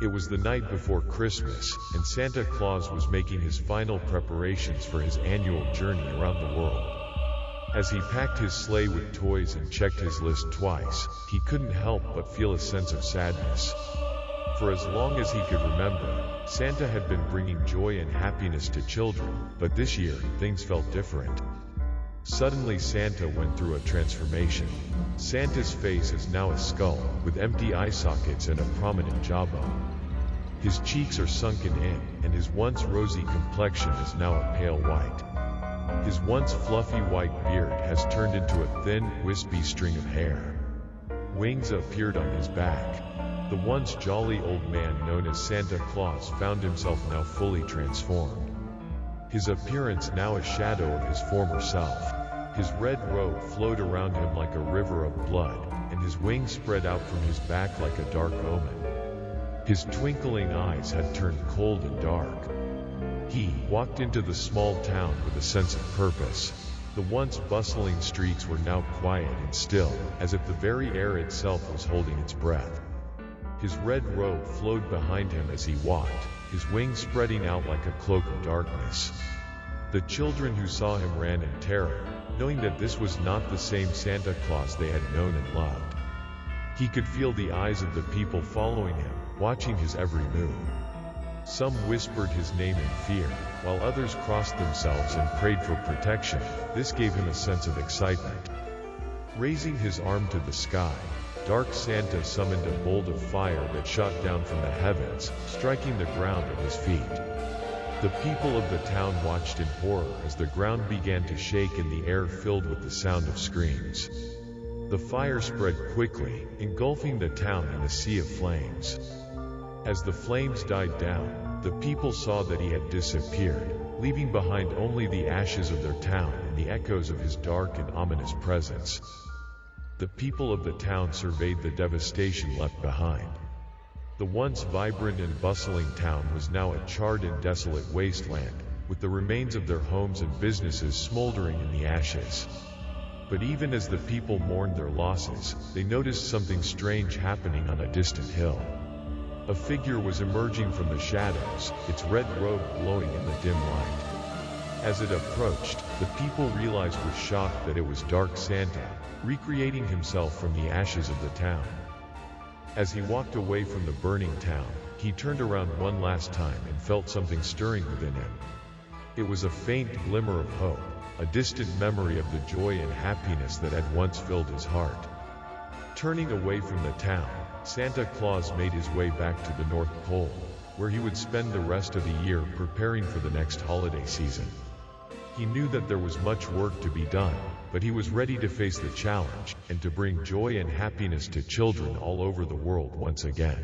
It was the night before Christmas, and Santa Claus was making his final preparations for his annual journey around the world. As he packed his sleigh with toys and checked his list twice, he couldn't help but feel a sense of sadness. For as long as he could remember, Santa had been bringing joy and happiness to children, but this year, things felt different. Suddenly Santa went through a transformation. Santa's face is now a skull, with empty eye sockets and a prominent jawbone. His cheeks are sunken in, and his once rosy complexion is now a pale white. His once fluffy white beard has turned into a thin, wispy string of hair. Wings appeared on his back. The once jolly old man known as Santa Claus found himself now fully transformed. His appearance now a shadow of his former self. His red robe flowed around him like a river of blood, and his wings spread out from his back like a dark omen. His twinkling eyes had turned cold and dark. He walked into the small town with a sense of purpose. The once bustling streets were now quiet and still, as if the very air itself was holding its breath. His red robe flowed behind him as he walked, his wings spreading out like a cloak of darkness. The children who saw him ran in terror, knowing that this was not the same Santa Claus they had known and loved. He could feel the eyes of the people following him, watching his every move. Some whispered his name in fear, while others crossed themselves and prayed for protection. This gave him a sense of excitement. Raising his arm to the sky, Dark Santa summoned a bolt of fire that shot down from the heavens, striking the ground at his feet. The people of the town watched in horror as the ground began to shake and the air filled with the sound of screams. The fire spread quickly, engulfing the town in a sea of flames. As the flames died down, the people saw that he had disappeared, leaving behind only the ashes of their town and the echoes of his dark and ominous presence. The people of the town surveyed the devastation left behind. The once vibrant and bustling town was now a charred and desolate wasteland, with the remains of their homes and businesses smoldering in the ashes. But even as the people mourned their losses, they noticed something strange happening on a distant hill. A figure was emerging from the shadows, its red robe glowing in the dim light. As it approached, the people realized with shock that it was Dark Santa, recreating himself from the ashes of the town. As he walked away from the burning town, he turned around one last time and felt something stirring within him. It was a faint glimmer of hope, a distant memory of the joy and happiness that had once filled his heart. Turning away from the town, Santa Claus made his way back to the North Pole, where he would spend the rest of the year preparing for the next holiday season. He knew that there was much work to be done, but he was ready to face the challenge, and to bring joy and happiness to children all over the world once again.